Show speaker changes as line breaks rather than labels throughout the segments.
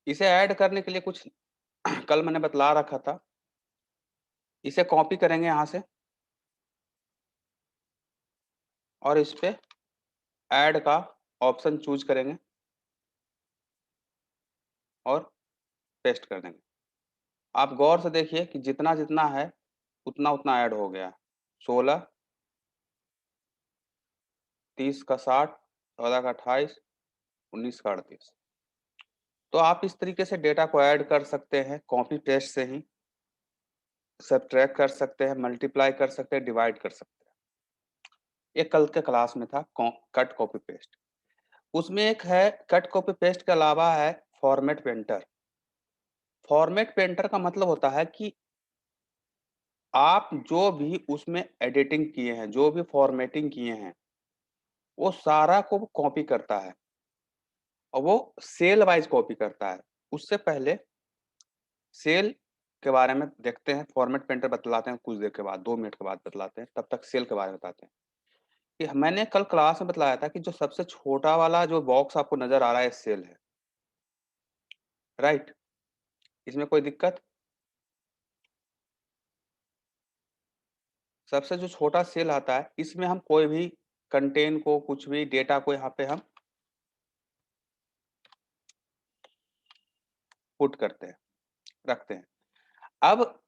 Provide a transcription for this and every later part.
इसे ऐड करने के लिए कुछ कल मैंने बतला रखा था। इसे कॉपी करेंगे यहाँ से और इस पे ऐड का ऑप्शन चूज करेंगे और पेस्ट कर देंगे। आप गौर से देखिए कि जितना जितना है उतना उतना ऐड हो गया। 16, 30 का 60, 14 का 28, 19 का 38। तो आप इस तरीके से डेटा को ऐड कर सकते हैं, कॉपी पेस्ट से ही सब्ट्रैक्ट कर सकते हैं, मल्टीप्लाई कर सकते हैं, डिवाइड कर सकते हैं। ये कल के क्लास में था कट कॉपी पेस्ट। उसमें एक है कट कॉपी पेस्ट के अलावा है फॉर्मेट पेंटर। फॉर्मेट पेंटर का मतलब होता है कि आप जो भी उसमें एडिटिंग किए हैं, जो भी फॉर्मेटिंग किए हैं, वो सारा को कॉपी करता है और वो सेल वाइज कॉपी करता है। उससे पहले सेल के बारे में देखते हैं, फॉर्मेट पेंटर बतलाते हैं कुछ देर के बाद, 2 मिनट के बाद बतलाते हैं, तब तक सेल के बारे में बताते हैं। कि मैंने कल क्लास में बतलाया था कि जो सबसे छोटा वाला जो बॉक्स आपको नजर आ रहा है सेल है, राइट? इसमें कोई दिक्कत? सबसे जो छोटा सेल आता है इसमें हम कोई भी कंटेंट को, कुछ भी डेटा को यहाँ पे हम पुट करते हैं, रखते हैं। अब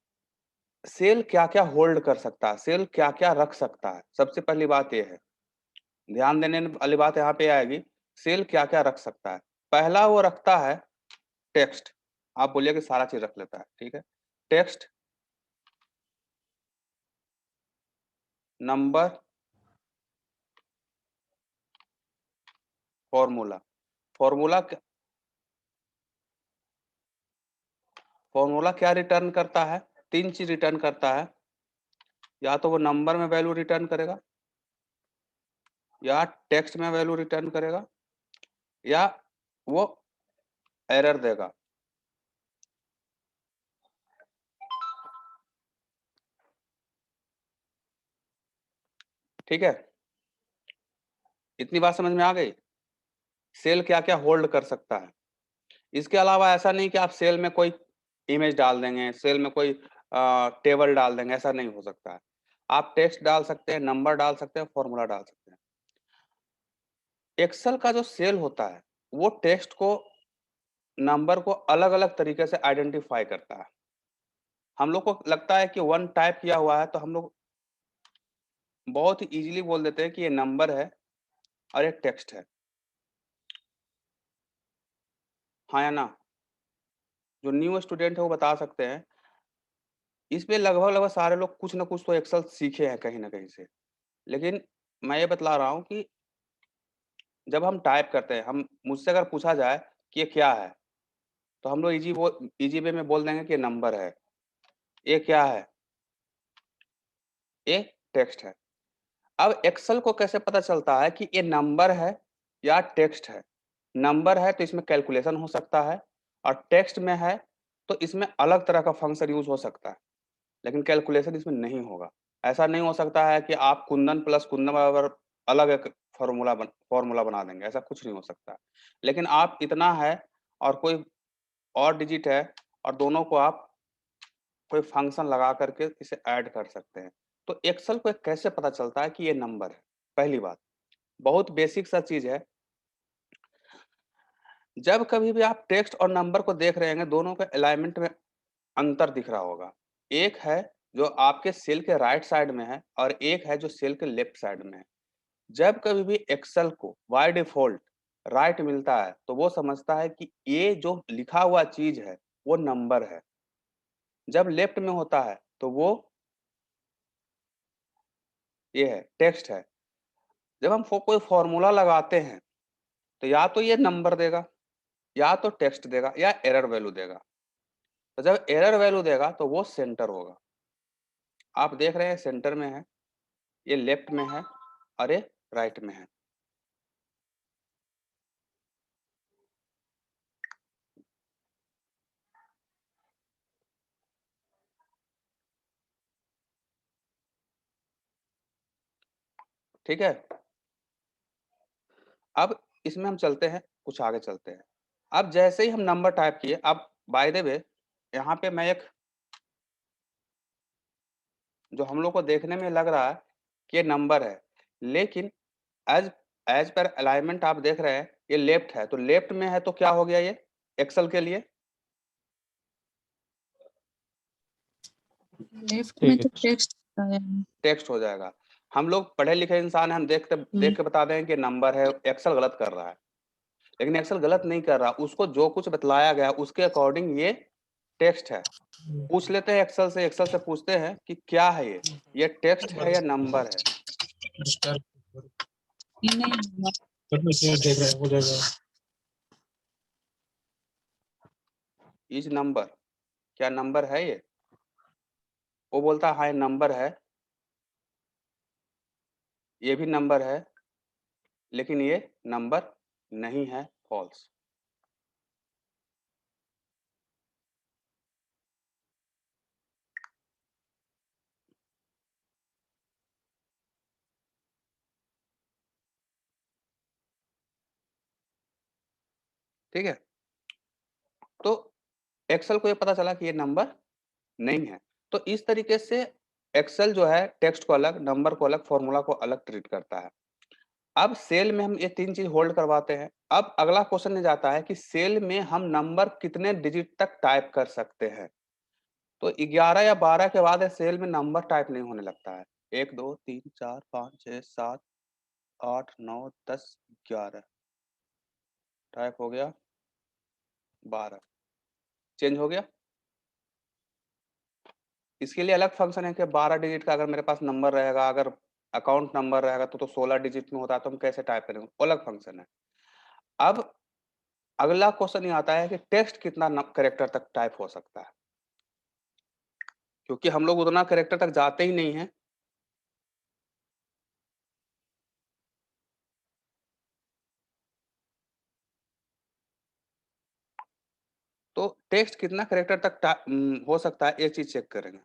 सेल क्या-क्या होल्ड कर सकता है, सेल क्या-क्या रख सकता है, सबसे पहली बात ये है। ध्यान देने वाली बात यहाँ पे आएगी, सेल क्या-क्या रख सकता है। पहला वो रखता है टेक्स्ट। आप बोलिए कि सारा चीज रख लेता है, ठीक है? Text, number, formula. Formula formula क्या रिटर्न करता है? 3 चीज रिटर्न करता है। या तो वो नंबर में वैल्यू रिटर्न करेगा, या टेक्स्ट में वैल्यू रिटर्न करेगा, या वो एरर देगा। ठीक है? इतनी बात समझ में आ गई? सेल क्या-क्या होल्ड कर सकता है। इसके अलावा ऐसा नहीं कि आप सेल में कोई इमेज डाल देंगे, सेल में कोई टेबल डाल देंगे, ऐसा नहीं हो सकता है। आप टेक्स्ट डाल सकते हैं, नंबर डाल सकते हैं, फॉर्मूला डाल सकते हैं। एक्सेल का जो सेल होता है, वो टेक्स्ट को, नंबर को अलग-अलग तरीके से आइडेंटिफाई करता है। हम लोग को लगता है कि वन टाइप किया हुआ है, तो हम लोग बहुत ही ईज़िली बोल देते हैं कि ये नंबर है और ये टेक्स्ट है। हाँ या ना? जो न्यू स्टूडेंट है वो बता सकते हैं। इसमें लगभग-लगभग सारे लोग कुछ न कुछ तो एक्सेल सीखे हैं कहीं न कहीं से। लेकिन मैं ये बतला रहा हूँ कि जब हम टाइप करते हैं, हम मुझसे अगर पूछा जाए कि ये क्या है? तो हम लोग ईज़ी वे में बोल देंगे कि ये नंबर है। ये क्या है? ये टेक्स्ट है। अब एक्सेल को कैसे पता चलता है कि ये नंबर है या टेक्स्ट है? नंबर है तो इसमें कैलकुलेशन हो सकता है, और टेक्स्ट में है तो इसमें अलग तरह का फंक्शन यूज़ हो सकता है, लेकिन कैलकुलेशन इसमें नहीं होगा। ऐसा नहीं हो सकता है कि आप कुंदन प्लस कुंदन बराबर अलग एक फ़ॉर्मूला बना देंगे, ऐसा कुछ नहीं हो सकता है। लेकिन आप इतना है और कोई और डिजिट है, और दोनों को आप कोई फंक्शन लगा करके इसे ऐड कर सकते हैं। तो एक्सेल को कैसे पता चलता है कि ये नंबर है? पहली बात, बहुत बेसिक सा चीज़ है। जब कभी भी आप टेक्स्ट और नंबर को देख रहे होंगे, दोनों के अलाइनमेंट में अंतर दिख रहा होगा। एक है जो आपके सेल के राइट साइड में है और एक है जो सेल के लेफ्ट साइड में है। जब कभी भी एक्सेल को बाय डिफ़ॉल्ट राइट मिलता है, तो वो समझता है कि ये जो लिखा हुआ चीज़ है, वो नंबर है। जब लेफ्ट में होता है, तो वो ये है, टेक्स्ट है। जब हम कोई फ़ॉर्मूला लगाते हैं, तो या तो ये नंबर देगा, या तो टेक्स्ट देगा, या एरर वैल्यू देगा। तो जब एरर वैल्यू देगा, तो वो सेंटर होगा। आप देख रहे हैं सेंटर में है, ये लेफ्ट में है और ये राइट में है। ठीक है? अब इसमें हम चलते हैं, कुछ आगे चलते हैं। अब जैसे ही हम नंबर टाइप किए, अब बाय द वे यहाँ पे मैं एक जो हम लोग को देखने में लग रहा है कि ये नंबर है, लेकिन एज एज पर अलाइनमेंट आप देख रहे हैं ये लेफ्ट है, तो लेफ्ट में है तो क्या हो गया ये एक्सेल के लिए
लेफ्ट में तो टेक्स्ट आया है।
टेक्स्ट हो जाएगा। हम लोग पढ़े लिखे इंसान हैं, हम देख के बता दें कि नंबर है, एक्सेल गलत कर रहा है, लेकिन एक्सेल गलत नहीं कर रहा, उसको जो कुछ बतलाया गया उसके अकॉर्डिंग ये टेक्स्ट है। पूछ लेते हैं एक्सेल से पूछते हैं कि क्या है ये टेक्स्ट है या नंबर है।
ये नहीं
इज नंबर, क्या नंबर है ये? वो बोलता है हाँ ये नंबर है, ये भी नंबर है, लेकिन ये नंबर नहीं है, फॉल्स। ठीक है, तो एक्सेल को ये पता चला कि ये नंबर नहीं है। तो इस तरीके से एक्सेल जो है टेक्स्ट को अलग, नंबर को अलग, फॉर्मूला को अलग ट्रीट करता है। अब सेल में हम ये तीन चीज होल्ड करवाते हैं। अब अगला क्वेश्चन ये जाता है कि सेल में हम नंबर कितने डिजिट तक टाइप कर सकते हैं। तो 11 या 12 के बाद सेल में नंबर टाइप नहीं होने लगता है। 1 2 3 4 5 6 7 8 9 10 11 टाइप हो गया, 12 चेंज हो गया। इसके लिए अलग फंक्शन है कि 12 डिजिट का अगर मेरे पास नंबर रहेगा, अगर अकाउंट नंबर रहेगा तो 16 डिजिट में होता है, तो हम कैसे टाइप करेंगे, वो अलग फंक्शन है। अब अगला क्वेश्चन ये आता है कि टेक्स्ट कितना कैरेक्टर तक टाइप हो सकता है, क्योंकि हम लोग उतना कैरेक्टर तक जाते ही नहीं है। तो टेक्स्ट कितना कैरेक्टर तक हो सकता है, एक चीज चेक करेंगे।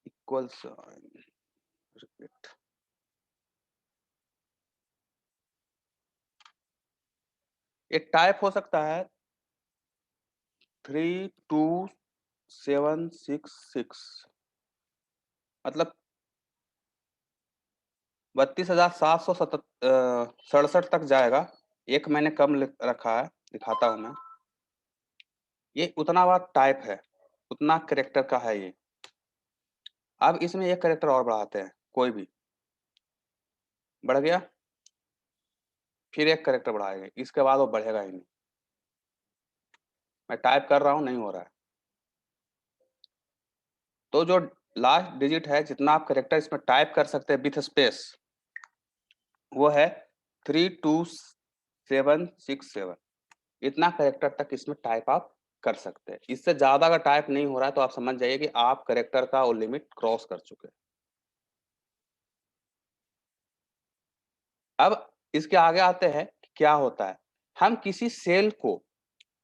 इक्वल साइन, रिपीट, ये टाइप हो सकता है 32766, मतलब 32,767 तक जाएगा। एक मैंने कम रखा है, दिखाता हूं मैं। ये उतना बार टाइप है, उतना करेक्टर का है ये। अब इसमें एक करेक्टर और बढ़ाते हैं, कोई भी बढ़ गया, फिर एक करेक्टर बढ़ाएंगे, इसके बाद वो बढ़ेगा ही नहीं। मैं टाइप कर रहा हूं, नहीं हो रहा है। तो जो लास्ट डिजिट है, जितना आप करेक्टर इसमें टाइप कर सकते हैं विथ स्पेस, वो है 32767। इतना करेक्टर तक इसमें टाइप आप कर सकते हैं। इससे ज्यादा अगर टाइप नहीं हो रहा है तो आप समझ जाइए कि आप करेक्टर का वो लिमिट क्रॉस कर चुके हैं। अब इसके आगे आते हैं कि क्या होता है। हम किसी सेल को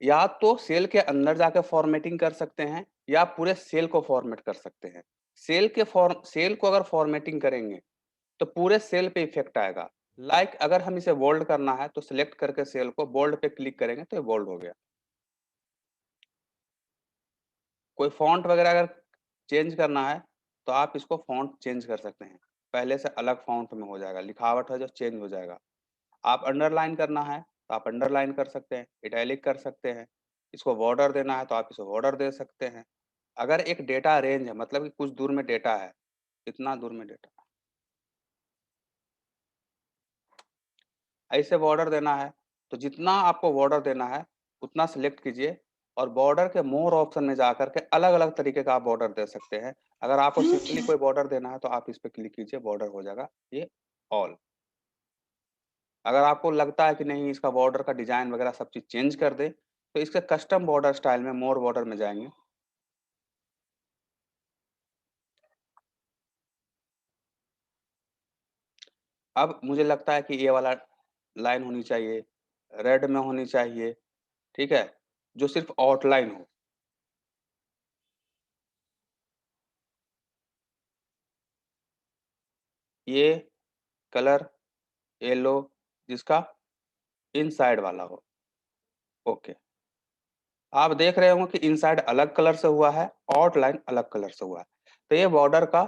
या तो सेल के अंदर जाकर फॉर्मेटिंग कर सकते हैं या पूरे सेल को फॉर्मेट कर सकते हैं। सेल को अगर फॉर्मेटिंग करेंगे तो पूरे सेल पे इफेक्ट आएगा। लाइक अगर हम इसे बोल्ड करना है तो सिलेक्ट करके सेल को बोल्ड पे क्लिक करेंगे तो ये बोल्ड हो गया। कोई फॉन्ट वगैरह अगर चेंज करना है तो आप इसको फॉन्ट चेंज कर सकते हैं, पहले से अलग फॉन्ट में हो जाएगा, लिखावट है जो चेंज हो जाएगा। आप अंडरलाइन करना है तो आप अंडरलाइन कर सकते हैं, इटैलिक कर सकते हैं। इसको बॉर्डर देना है तो आप इसको बॉर्डर दे सकते हैं। अगर एक डेटा रेंज है, मतलब कि कुछ दूर में डेटा है, इतना दूर में डेटा, ऐसे बॉर्डर देना है तो जितना आपको बॉर्डर देना है उतना सिलेक्ट कीजिए, और बॉर्डर के मोर ऑप्शन में जाकर के अलग अलग तरीके का आप बॉर्डर दे सकते हैं। अगर आपको सिंपली कोई बॉर्डर देना है तो आप इस पे क्लिक कीजिए, बॉर्डर हो जाएगा ये ऑल। अगर आपको लगता है कि नहीं इसका बॉर्डर का डिजाइन वगैरह सब चीज चेंज कर दे तो इसके कस्टम बॉर्डर स्टाइल में मोर बॉर्डर में जाएंगे। अब मुझे लगता है कि ये वाला लाइन होनी चाहिए, रेड में होनी चाहिए, ठीक है, जो सिर्फ आउटलाइन हो। ये कलर येलो जिसका इनसाइड वाला हो। ओके, आप देख रहे होंगे कि इनसाइड अलग कलर से हुआ है, आउटलाइन अलग कलर से हुआ है। तो ये बॉर्डर का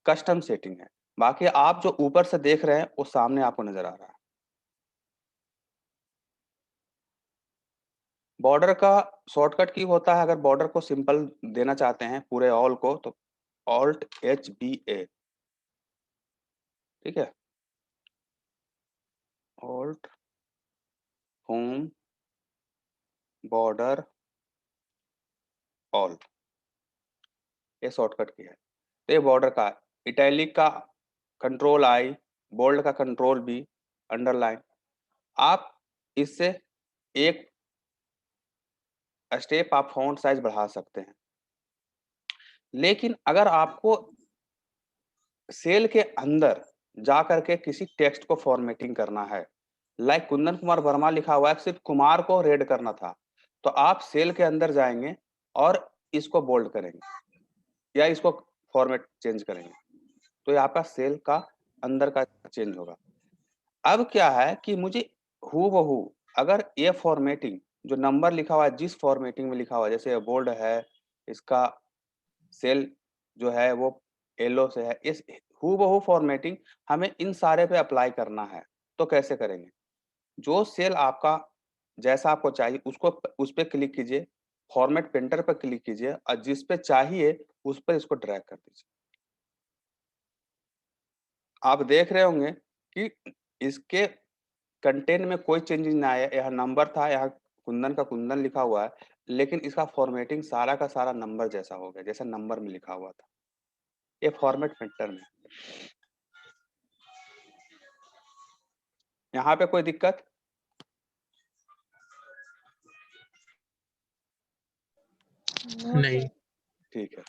कस्टम सेटिंग है। बाकी आप जो ऊपर से देख रहे हैं वो सामने आपको नजर आ रहा है। बॉर्डर का शॉर्टकट की होता है, अगर बॉर्डर को सिंपल देना चाहते हैं पूरे ऑल को, तो ऑल्ट HBA, ठीक है, ऑल्ट होम बॉर्डर ऑल, ये शॉर्टकट की है। तो ये बॉर्डर का, इटैलिक का कंट्रोल I, बोल्ड का कंट्रोल B, अंडरलाइन। आप इससे एक स्टेप आप फॉन्ट साइज बढ़ा सकते हैं। लेकिन अगर आपको सेल के अंदर जा करके किसी टेक्स्ट को फॉर्मेटिंग करना है, लाइक कुंदन कुमार वर्मा लिखा हुआ है, सिर्फ कुमार को रेड करना था, तो आप सेल के अंदर जाएंगे और इसको बोल्ड करेंगे या इसको फॉर्मेट चेंज करेंगे, तो ये आपका सेल का अंदर का चेंज होगा। अब क्या है कि मुझे हूबहू अगर ये फॉर्मेटिंग जो नंबर लिखा हुआ है जिस फॉर्मेटिंग में लिखा हुआ है, जैसे बोल्ड है, इसका सेल जो है वो येलो से है, इस हूबहू फॉर्मेटिंग हमें इन सारे पे अप्लाई करना है। तो कैसे करेंगे? जो सेल आपका जैसा आपको चाहिए उसको उस पे क्लिक कीजिए, फॉर्मेट पेंटर पर क्लिक कीजिए और जिस पे चाहिए उस पर इसको ड्रैग कर दीजिए। आप देख रहे होंगे कि इसके कंटेंट में कोई चेंजेस ना आया। यहाँ नंबर था, यहाँ कुंदन का कुंदन लिखा हुआ है, लेकिन इसका फॉर्मेटिंग सारा का सारा नंबर जैसा हो गया, जैसा नंबर में लिखा हुआ था। ये फॉर्मेट पेंटर में। यहाँ पे कोई दिक्कत?
नहीं।
ठीक है।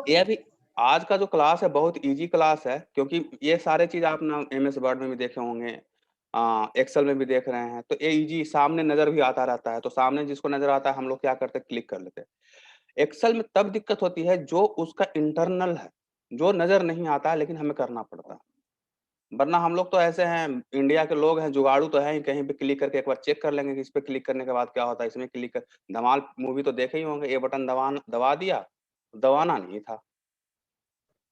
ये अभी आज का जो क्लास है बहुत इजी क्लास है, क्योंकि ये सारे चीज आप ना MS वर्ड में भी देखे होंगे, एक्सेल में भी देख रहे हैं, तो ये इजी सामने नजर भी आता रहता है। तो सामने जिसको नजर आता है हम लोग क्या करते हैं, क्लिक कर लेते हैं। एक्सेल में तब दिक्कत होती है जो उसका इंटरनल है, जो नजर नहीं आता है लेकिन हमें करना पड़ता है। वरना हम लोग तो ऐसे हैं, इंडिया के लोग हैं, जुगाड़ू तो है ही, कहीं पे क्लिक करके एक बार चेक कर लेंगे कि इस पे क्लिक करने के बाद क्या होता है, इसमें क्लिक कर। धमाल मूवी तो देखे ही होंगे, ये बटन दबा दिया, दबाना नहीं था,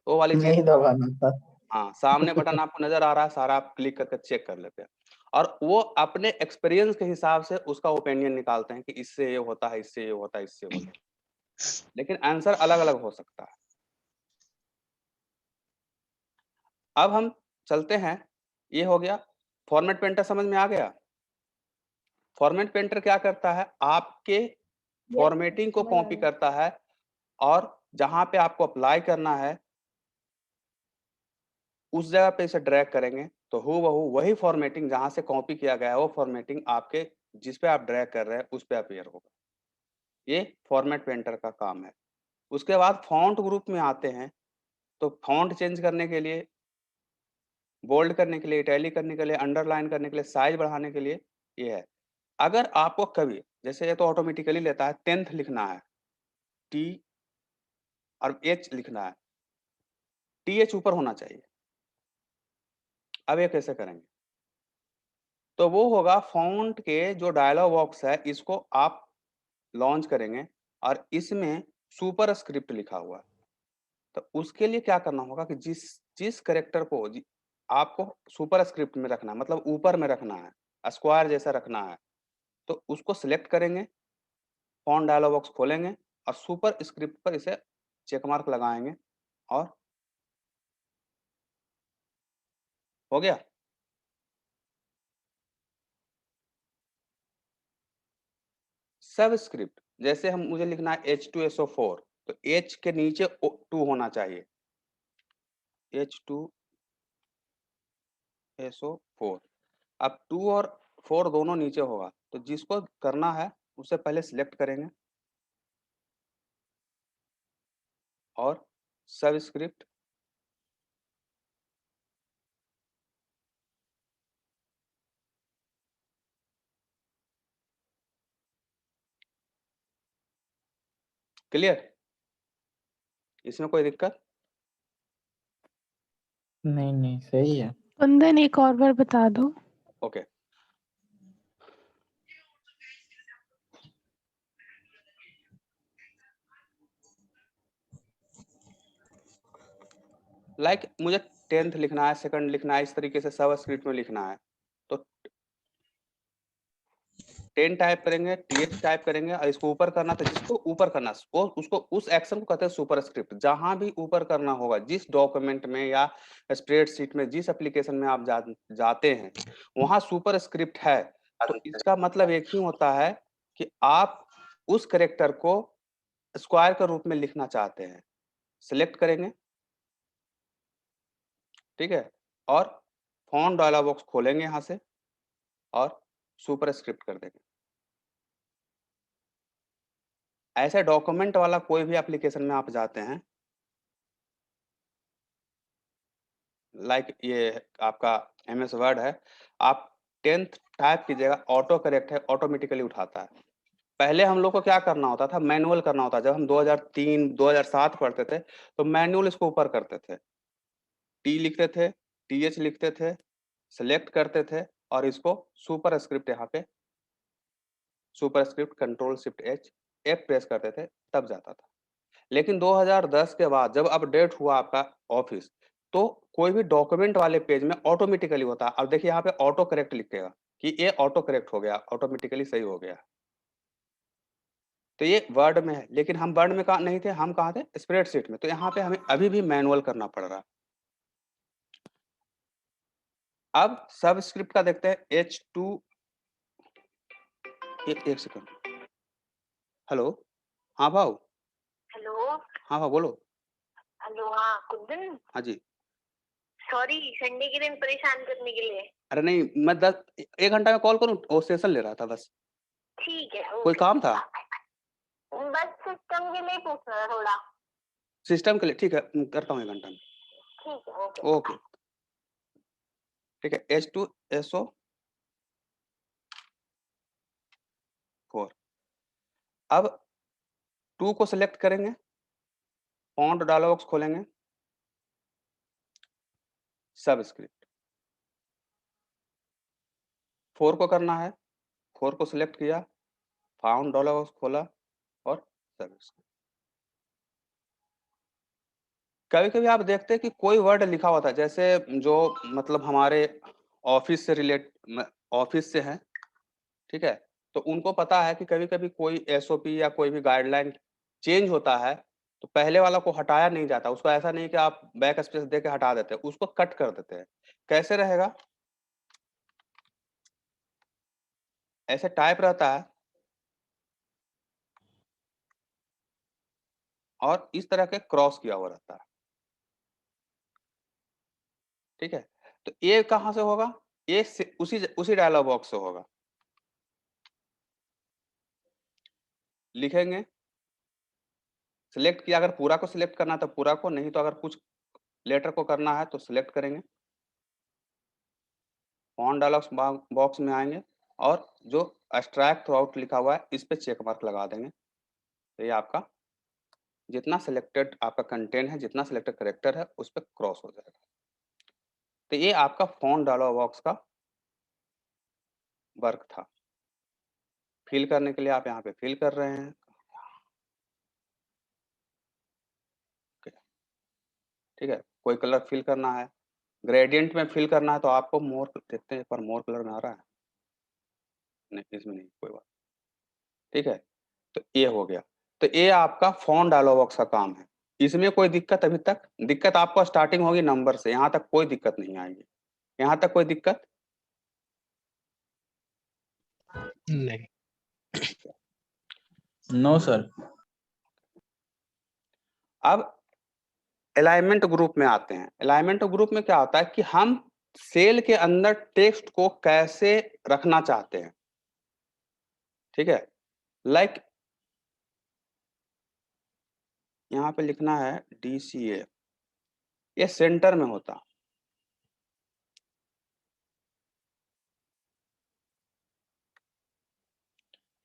वो वाली चीज।
नहीं दबाना था।
हाँ, सामने बटन आपको नजर आ रहा है, सारा आप क्लिक करके चेक कर लेते हैं। और वो अपने एक्सपीरियंस के हिसाब से उसका ओपिनियन निकालते हैं कि इससे ये होता है, इससे ये होता है, इससे होता है, लेकिन आंसर अलग अलग हो सकता है। अब हम चलते हैं, ये हो गया फॉर्मेट पेंटर, समझ में आ गया? फॉर्मेट पेंटर क्या करता है, आपके फॉर्मेटिंग को कॉपी करता है और जहां पे आपको अप्लाई करना है उस जगह पे इसे ड्रैग करेंगे तो हूबहू वही फॉर्मेटिंग जहां से कॉपी किया गया है वो फॉर्मेटिंग आपके जिस पे आप ड्रैग कर रहे हैं उस पे अपीयर होगा। ये फॉर्मेट पेंटर का काम है। उसके बाद फॉन्ट ग्रुप में आते हैं, तो फॉन्ट चेंज करने के लिए, बोल्ड करने के लिए, इटैलिक करने के लिए, अंडरलाइन करने के लिए, साइज बढ़ाने के लिए ये है। अगर आपको कभी, जैसे ये तो ऑटोमेटिकली लेता है, 10th लिखना है, T और H लिखना है, TH ऊपर होना चाहिए। अब ये कैसे करेंगे? तो वो होगा फॉन्ट के जो डायलॉग बॉक्स है इसको आप लॉन्च करेंगे और इसमें सुपर स्क्रिप्ट लिखा हुआ है। तो उसके लिए क्या करना होगा कि जिस जिस करेक्टर को आपको सुपर स्क्रिप्ट में रखना है, मतलब ऊपर में रखना है, स्क्वायर जैसा रखना है, तो उसको सिलेक्ट करेंगे, फॉन्ट डायलॉग बॉक्स खोलेंगे और सुपर स्क्रिप्ट पर इसे चेक मार्क लगाएंगे और हो गया। सब स्क्रिप्ट जैसे हम मुझे लिखना है H2SO4, तो H के नीचे 2 होना चाहिए, H2SO4। अब 2 और 4 दोनों नीचे होगा, तो जिसको करना है उसे पहले सिलेक्ट करेंगे और सब स्क्रिप्ट क्लियर। इसमें कोई दिक्कत?
नहीं नहीं सही है।
कुंदन एक और बार बता दो।
ओके, लाइक मुझे 10th लिखना है, सेकंड लिखना है, इस तरीके से सब स्क्रिप्ट में लिखना है, तो 10 टाइप करेंगे, th टाइप करेंगे और इसको ऊपर करना था, जिसको ऊपर करना वो उसको उस एक्शन को कहते हैं सुपर स्क्रिप्ट। जहां भी ऊपर करना होगा, जिस डॉक्यूमेंट में या स्प्रेडशीट में, जिस एप्लीकेशन में आप जाते हैं, वहां सुपर स्क्रिप्ट है, तो इसका मतलब एक ही होता है कि आप उस कैरेक्टर को स्क्वायर के रूप में लिखना चाहते हैं। सिलेक्ट करेंगे, ठीक है, और फॉन्ट डायलॉग बॉक्स खोलेंगे यहां से और सुपर स्क्रिप्ट कर देंगे। ऐसे डॉक्यूमेंट वाला कोई भी एप्लीकेशन में आप जाते हैं, लाइक ये आपका MS वर्ड है, आप 10th टाइप कीजिएगा, ऑटो करेक्ट है, ऑटोमेटिकली उठाता है। पहले हम लोग को क्या करना होता था, मैनुअल करना होता। जब हम 2003 2007 पढ़ते थे तो मैनुअल इसको ऊपर करते थे, टी लिखते थे, TH लिखते थे, सिलेक्ट करते थे और इसको सुपर स्क्रिप्ट, यहाँ पे super script control shift H F press करते थे, तब जाता था। लेकिन 2010 के बाद जब अपडेट हुआ आपका ऑफिस, तो कोई भी डॉक्यूमेंट वाले पेज में ऑटोमेटिकली होता है। अब देखिए यहाँ पे ऑटो करेक्ट लिखेगा कि ये ऑटो करेक्ट हो गया, ऑटोमेटिकली सही हो गया। तो ये वर्ड में है, लेकिन हम वर्ड में कहा नहीं थे, हम कहा थे स्प्रेडशीट में, तो यहाँ पे हमें अभी भी मैनुअल करना पड़ रहा है। अब सब स्क्रिप्ट का देखते हैं, H2 एक सेकंड। हेलो, हाँ भाव।
हेलो।
हाँ भाव बोलो।
हेलो, हाँ कुंदन।
हाँ जी।
सॉरी संडे के दिन परेशान करने के लिए।
अरे नहीं, मैं 1 घंटा में कॉल करूँ, वो सेशन ले रहा था बस।
ठीक है,
कोई काम था?
बस सिस्टम के लिए पूछना था थोड़ा।
सिस्टम के लिए, ठीक है, करता हूँ 1 घंटा में।
ठीक है, ओके
ओके, ठीक है। H2SO4। अब 2 को सिलेक्ट करेंगे, फॉन्ट डायलॉग बॉक्स खोलेंगे, सब स्क्रिप्ट। 4 को करना है, 4 को सिलेक्ट किया, फॉन्ट डायलॉग बॉक्स खोला और सब स्क्रिप्ट। कभी-कभी आप देखते हैं कि कोई वर्ड लिखा होता है, जैसे जो मतलब हमारे ऑफिस से ऑफिस से हैं, ठीक है? तो उनको पता है कि कभी-कभी कोई SOP या कोई भी गाइडलाइन चेंज होता है, तो पहले वाला को हटाया नहीं जाता। उसको ऐसा नहीं कि आप बैक स्पेस देके हटा देते हैं, उसको कट कर देते हैं। कैसे रहेगा? ऐसे टाइप रहता है और इस तरह के क्रॉस किया हुआ रहता है, ठीक है? तो ये कहाँ से होगा? ये उसी डायलॉग बॉक्स से होगा। लिखेंगे, सिलेक्ट किया, अगर पूरा को सिलेक्ट करना है तो पूरा को, नहीं तो अगर कुछ लेटर को करना है तो सिलेक्ट करेंगे, फॉन्ट डायलॉग बॉक्स में आएंगे और जो एक्सट्रैक्ट थ्रूआउट लिखा हुआ है, इस पे चेक मार्क लगा देंगे। तो ये आपका जितना सिलेक्टेड आपका कंटेंट है, जितना सिलेक्टेड कैरेक्टर है, उस पे क्रॉस हो जाएगा। तो ये आपका फॉन्ट डायलॉग बॉक्स का वर्क था। फिल करने के लिए आप यहाँ पे फिल कर रहे हैं, ठीक है? कोई कलर फिल करना है, ग्रेडियंट में फिल करना है, तो आपको मोर देखते हैं, एक बार मोर कलर में आ रहा है, नहीं इसमें नहीं, कोई बात, ठीक है? तो ये हो गया। तो ये आपका फॉन्ट डायलॉग बॉक्स का काम है। इसमें कोई दिक्कत अभी तक? दिक्कत आपको स्टार्टिंग होगी नंबर से, यहाँ तक कोई दिक्कत नहीं आएगी। यहाँ तक कोई दिक्कत
नहीं।
No sir.
अब अलाइनमेंट ग्रुप में आते हैं। अलाइनमेंट ग्रुप में क्या होता है कि हम सेल के अंदर टेक्स्ट को कैसे रखना चाहते हैं, ठीक है? लाइक यहाँ पे लिखना है DCA, ये सेंटर में होता,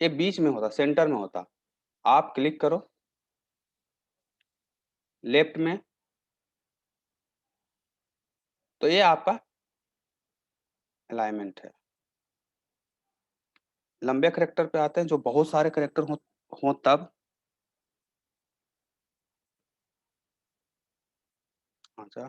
ये बीच में होता, सेंटर में होता। आप क्लिक करो, लेफ्ट में तो ये आपका अलाइनमेंट है। लंबे कैरेक्टर पे आते हैं, जो बहुत सारे कैरेक्टर हो तब। अच्छा,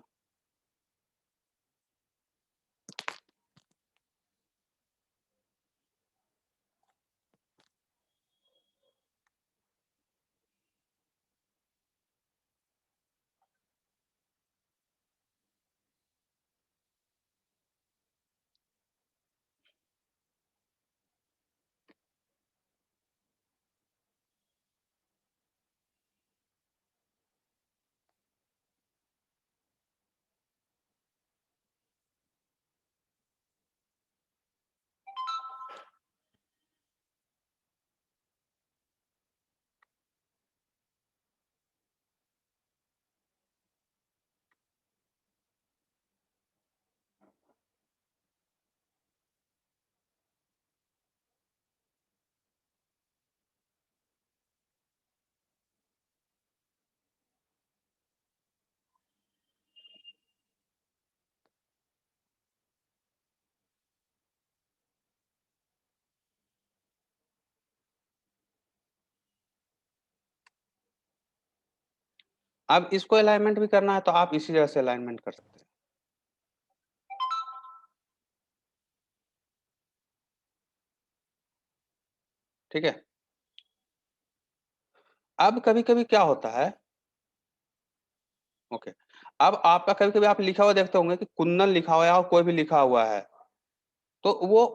अब इसको अलाइनमेंट भी करना है तो आप इसी जगह से अलाइनमेंट कर सकते हैं। ठीक है। अब कभी-कभी क्या होता है, ओके, अब आपका कभी-कभी आप लिखा हुआ देखते होंगे कि कुंदन लिखा हुआ है और कोई भी लिखा हुआ है, तो वो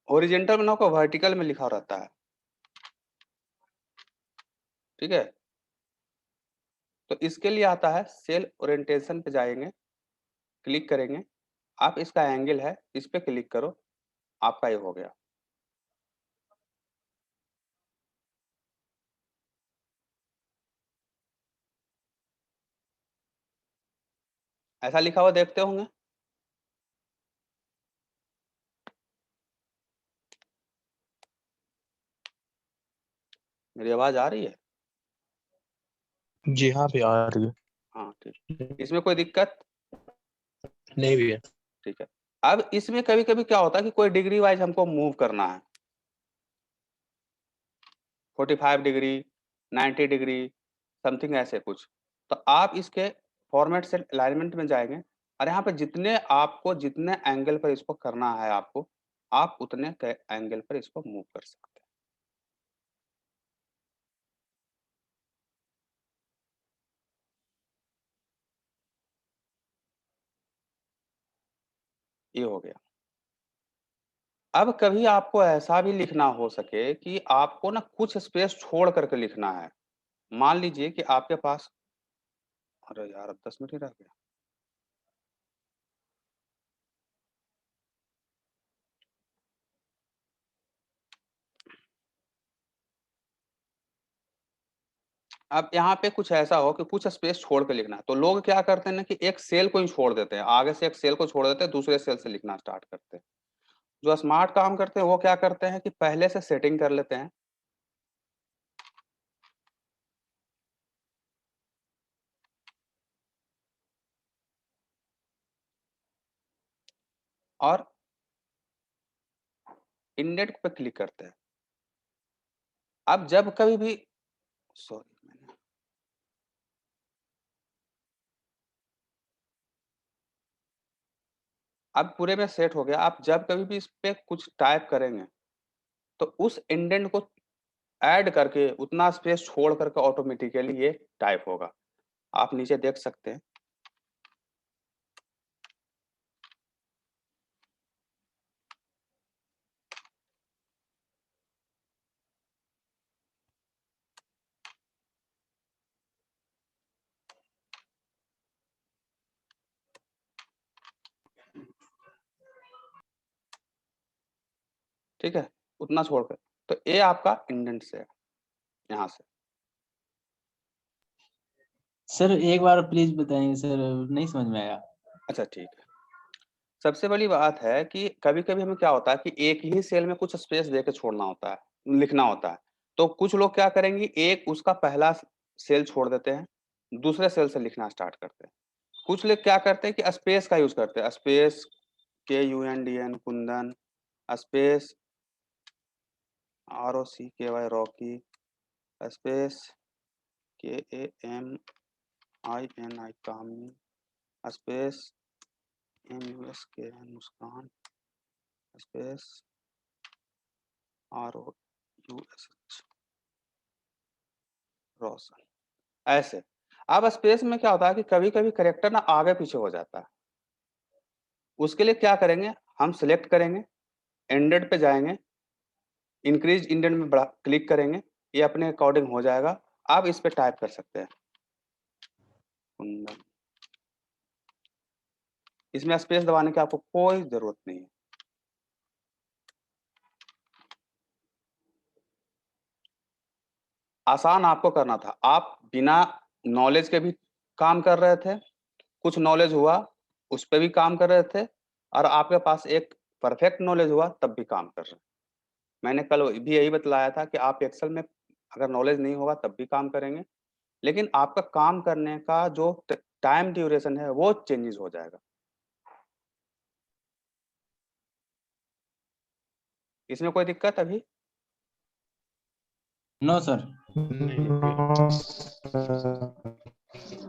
हॉरिजॉन्टल में ना होकर वर्टिकल में लिखा रहता है। ठीक है। तो इसके लिए आता है सेल ओरिएंटेशन पे जाएंगे, क्लिक करेंगे, आप इसका एंगल है इस पे क्लिक करो, आपका ये हो गया। ऐसा लिखा हुआ देखते होंगे। मेरी आवाज आ रही है?
जी हाँ भी आ रही है।
हाँ ठीक, इसमें कोई दिक्कत
नहीं भी है।
ठीक है। अब इसमें कभी-कभी क्या होता है कि कोई डिग्री वाइज हमको मूव करना है, 45 डिग्री, 90 डिग्री, समथिंग ऐसे कुछ। तो आप इसके फॉर्मेट से अलाइनमेंट में जाएंगे और यहाँ पे जितने एंगल पर इसको करना है आपको, आप उतने एंगल पर इसको मूव कर सकते हैं। ये हो गया। अब कभी आपको ऐसा भी लिखना हो सके कि आपको ना कुछ स्पेस छोड़ करके लिखना है। मान लीजिए कि आपके पास, अरे यार अब 10 मिनट ही रह गया। अब यहाँ पे कुछ ऐसा हो कि कुछ स्पेस छोड़ के लिखना है, तो लोग क्या करते हैं ना कि एक सेल को ही छोड़ देते हैं, आगे से एक सेल को छोड़ देते हैं, दूसरे सेल से लिखना स्टार्ट करते हैं। जो स्मार्ट काम करते हैं वो क्या करते हैं कि पहले से सेटिंग कर लेते हैं। और इंडेंट पे क्लिक करते हैं। अब जब कभी भी, सॉरी, अब पूरे में सेट हो गया। आप जब कभी भी इस पे कुछ टाइप करेंगे तो उस इंडेंट को ऐड करके उतना स्पेस छोड़ करके ऑटोमेटिकली ये टाइप होगा। आप नीचे देख सकते हैं। ठीक है, उतना छोड़कर। तो ये आपका इंडेंट से है, यहाँ से।
सर एक बार प्लीज बताएंगे सर, नहीं समझ में आया।
अच्छा ठीक है। सबसे बड़ी बात है कि कभी-कभी हमें क्या होता है कि एक ही सेल में कुछ स्पेस देके छोड़ना होता है, लिखना होता है। तो कुछ लोग क्या करेंगे, एक उसका पहला सेल छोड़ देते हैं, दूसरे सेल से लिखना स्टार्ट करते हैं। कुछ लोग क्या करते हैं कि स्पेस का यूज करते हैं, space KUNDN Kundan, space ROCKY Rocky, space KAMINI कामिनी, स्पेस MUSKN मुस्कान, स्पेस ROUSH रोशन। ऐसे अब स्पेस में क्या होता है कि कभी कभी करेक्टर ना आगे पीछे हो जाता है, उसके लिए क्या करेंगे, हम सिलेक्ट करेंगे, एंडेड पे जाएंगे, इंक्रीज इंडेड में बड़ा क्लिक करेंगे, ये अपने अकॉर्डिंग हो जाएगा। आप इस पे टाइप कर सकते हैं कुंदन, इसमें स्पेस दबाने की आपको कोई जरूरत नहीं है। आसान आपको करना था, आप बिना नॉलेज के भी काम कर रहे थे, कुछ नॉलेज हुआ उस पर भी काम कर रहे थे, और आपके पास एक परफेक्ट नॉलेज हुआ तब भी काम कर रहे हैं। मैंने कल भी यही बतलाया था कि आप एक्सेल में अगर नॉलेज नहीं होगा तब भी काम करेंगे, लेकिन आपका काम करने का जो टाइम ड्यूरेशन है वो चेंजेस हो जाएगा। इसमें कोई दिक्कत अभी?
No sir.
नहीं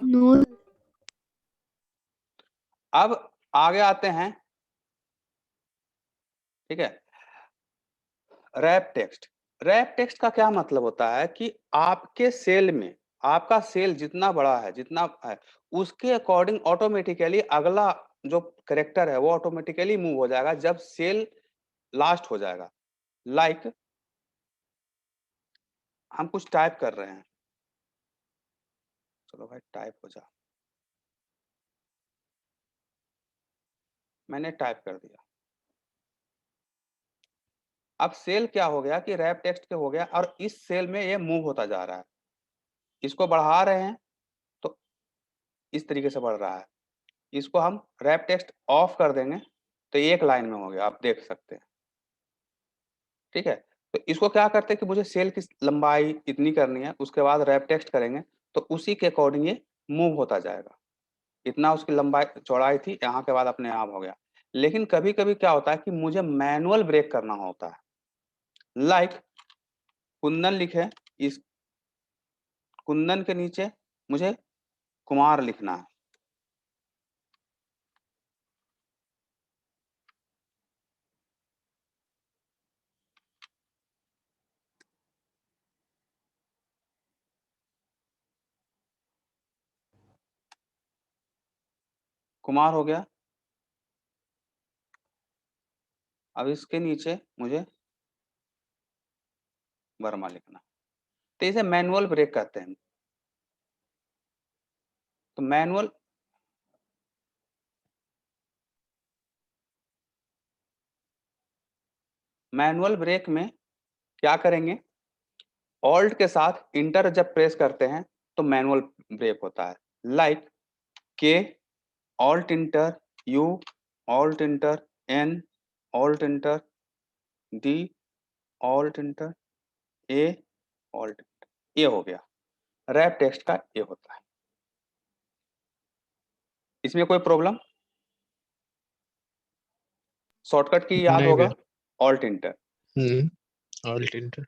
नो
अब आगे आते हैं, ठीक है। रैप टेक्स्ट, रैप टेक्स्ट का क्या मतलब होता है कि आपके सेल में, आपका सेल जितना बड़ा है, जितना है, उसके अकॉर्डिंग ऑटोमेटिकली अगला जो करेक्टर है वो ऑटोमेटिकली मूव हो जाएगा जब सेल लास्ट हो जाएगा। लाइक हम कुछ टाइप कर रहे हैं, चलो भाई टाइप हो जा, मैंने टाइप कर दिया। अब सेल क्या हो गया कि रैप टेक्स्ट के हो गया, और इस सेल में ये मूव होता जा रहा है, इसको बढ़ा रहे हैं तो इस तरीके से बढ़ रहा है, इसको हम रैप टेक्स्ट ऑफ कर देंगे तो एक लाइन में हो गया, आप देख सकते हैं, ठीक है। तो इसको क्या करते हैं कि मुझे सेल की लंबाई इतनी करनी है, उसके बाद रैप टेक्स्ट करेंगे तो उसी के अकॉर्डिंग ये मूव होता जाएगा, इतना उसकी लंबाई चौड़ाई थी, यहाँ के बाद अपने आप हो गया। लेकिन कभी कभी क्या होता है कि मुझे मैनुअल ब्रेक करना होता है, लाइक कुंदन लिखे, इस कुंदन के नीचे मुझे कुमार लिखना है, कुमार हो गया। अब इसके नीचे मुझे वर्मा लिखना, तो इसे मैनुअल ब्रेक कहते हैं। तो मैनुअल ब्रेक में क्या करेंगे, ऑल्ट के साथ इंटर जब प्रेस करते हैं तो मैनुअल ब्रेक होता है, like K alt enter, U alt enter, N alt enter, D alt enter, A alt enter, ये हो गया रैप टेक्स्ट का, ये होता है। इसमें कोई प्रॉब्लम? शॉर्टकट की याद
नहीं
होगा,
भैया।
Alt inter.
Alt inter.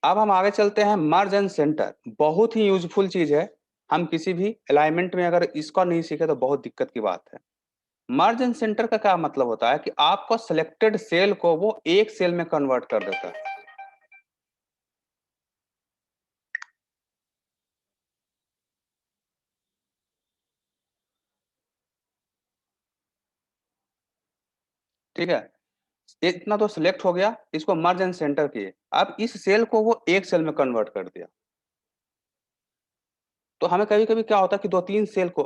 अब हम आगे चलते हैं, मर्ज एंड सेंटर, बहुत ही यूजफुल चीज है, हम किसी भी अलाइनमेंट में अगर इसको नहीं सीखे तो बहुत दिक्कत की बात है। मर्ज एंड सेंटर का क्या मतलब होता है कि आपको सिलेक्टेड सेल को वो एक सेल में कन्वर्ट कर देता है। ठीक है, इतना तो सिलेक्ट हो गया, इसको मर्ज एंड सेंटर किए, अब इस सेल को वो एक सेल में कन्वर्ट कर दिया। तो हमें कभी कभी क्या होता है कि दो तीन सेल को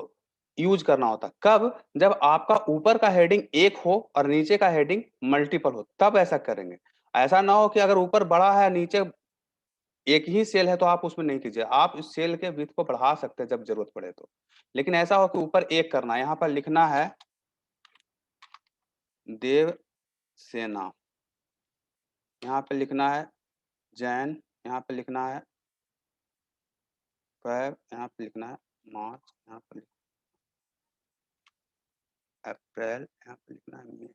यूज करना होता है, कब? जब आपका ऊपर का हेडिंग एक हो और नीचे का हेडिंग मल्टीपल हो, तब ऐसा करेंगे। ऐसा ना हो कि अगर ऊपर बड़ा है नीचे एक ही सेल है तो आप उसमें नहीं कीजिए, आप इस सेल के विड्थ को बढ़ा सकते हैं जब जरूरत पड़े तो। लेकिन ऐसा हो कि ऊपर एक करना है, यहाँ पर लिखना है देव सेना, यहाँ पे लिखना है जैन, यहाँ पे लिखना है फेब यहाँ पे लिखना है, मार्च यहाँ पे अप्रैल यहाँ पे लिखना है, मई।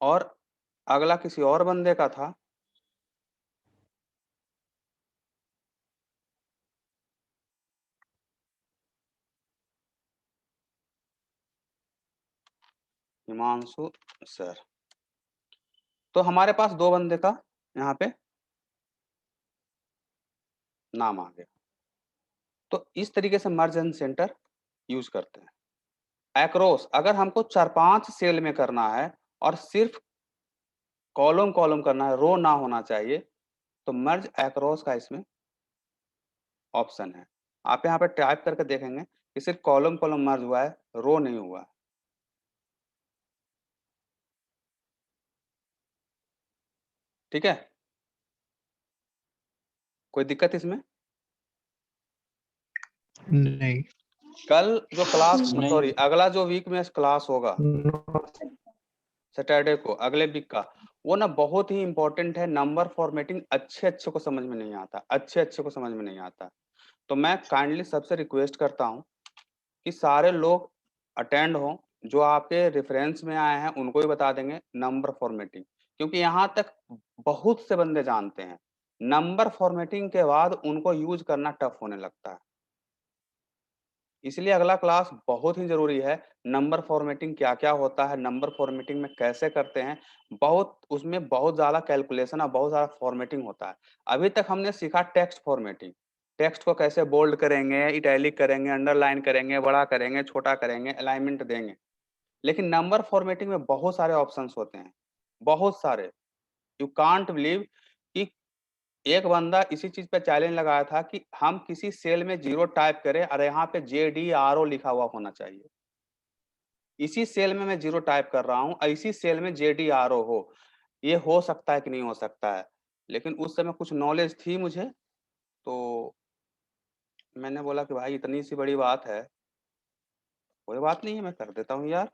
और अगला किसी और बंदे का था, हिमांशु सर। तो हमारे पास 2 बंदे का यहाँ पे नाम आ गया। तो इस तरीके से मर्ज एंड सेंटर यूज करते हैं। एक्रॉस अगर हमको 4-5 सेल में करना है और सिर्फ कॉलम कॉलम करना है, रो ना होना चाहिए, तो मर्ज एक्रॉस का इसमें ऑप्शन है। आप यहाँ पे टाइप करके देखेंगे कि सिर्फ कॉलम कॉलम मर्ज हुआ है, रो नहीं हुआ है। ठीक है, कोई दिक्कत इसमें?
नहीं।
कल जो क्लास,
नहीं।
सॉरी अगला जो वीक में क्लास होगा सैटरडे को, अगले वीक का, वो ना बहुत ही इंपॉर्टेंट है। नंबर फॉर्मेटिंग अच्छे को समझ में नहीं आता, अच्छे को समझ में नहीं आता। तो मैं काइंडली सबसे रिक्वेस्ट करता हूँ कि सारे लोग अटेंड हो, जो आपके रेफरेंस में आए हैं उनको भी बता देंगे नंबर फॉर्मेटिंग, क्योंकि यहाँ तक बहुत से बंदे जानते हैं, नंबर फॉर्मेटिंग के बाद उनको यूज करना टफ होने लगता है। इसलिए अगला क्लास बहुत ही जरूरी है। नंबर फॉर्मेटिंग क्या क्या होता है, नंबर फॉर्मेटिंग में कैसे करते हैं, उसमें बहुत ज्यादा कैलकुलेशन और बहुत ज्यादा फॉर्मेटिंग होता है। अभी तक हमने सीखा टेक्स्ट फॉर्मेटिंग, टेक्स्ट को कैसे बोल्ड करेंगे, इटैलिक करेंगे, अंडरलाइन करेंगे, बड़ा करेंगे, छोटा करेंगे, अलाइनमेंट देंगे। लेकिन नंबर फॉर्मेटिंग में बहुत सारे ऑप्शंस होते हैं, बहुत सारे। यू कांट बिलीव कि एक बंदा इसी चीज पे चैलेंज लगाया था कि हम किसी सेल में 0 टाइप करें और यहाँ पे JDRO लिखा हुआ होना चाहिए। इसी सेल में मैं 0 टाइप कर रहा हूँ, इसी सेल में JDRO हो। ये हो सकता है कि नहीं हो सकता है, लेकिन उस समय कुछ नॉलेज थी मुझे, तो मैंने बोला कि भाई इतनी सी बड़ी बात है, कोई बात नहीं है, मैं कर देता हूँ यार।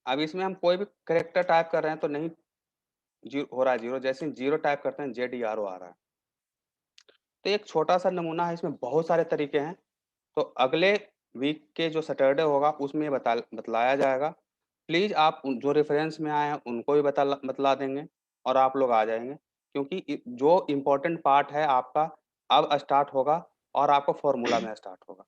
अब इसमें हम कोई भी करेक्टर टाइप कर रहे हैं तो नहीं हो रहा है 0, जैसे 0 टाइप करते हैं JDRO आ रहा है। तो एक छोटा सा नमूना है, इसमें बहुत सारे तरीके हैं। तो अगले वीक के जो सैटरडे होगा उसमें बतलाया जाएगा। प्लीज आप जो रेफरेंस में आए हैं उनको भी बतला देंगे और आप लोग आ जाएंगे, क्योंकि जो इम्पोर्टेंट पार्ट है आपका अब स्टार्ट होगा और आपको फॉर्मूला में स्टार्ट होगा।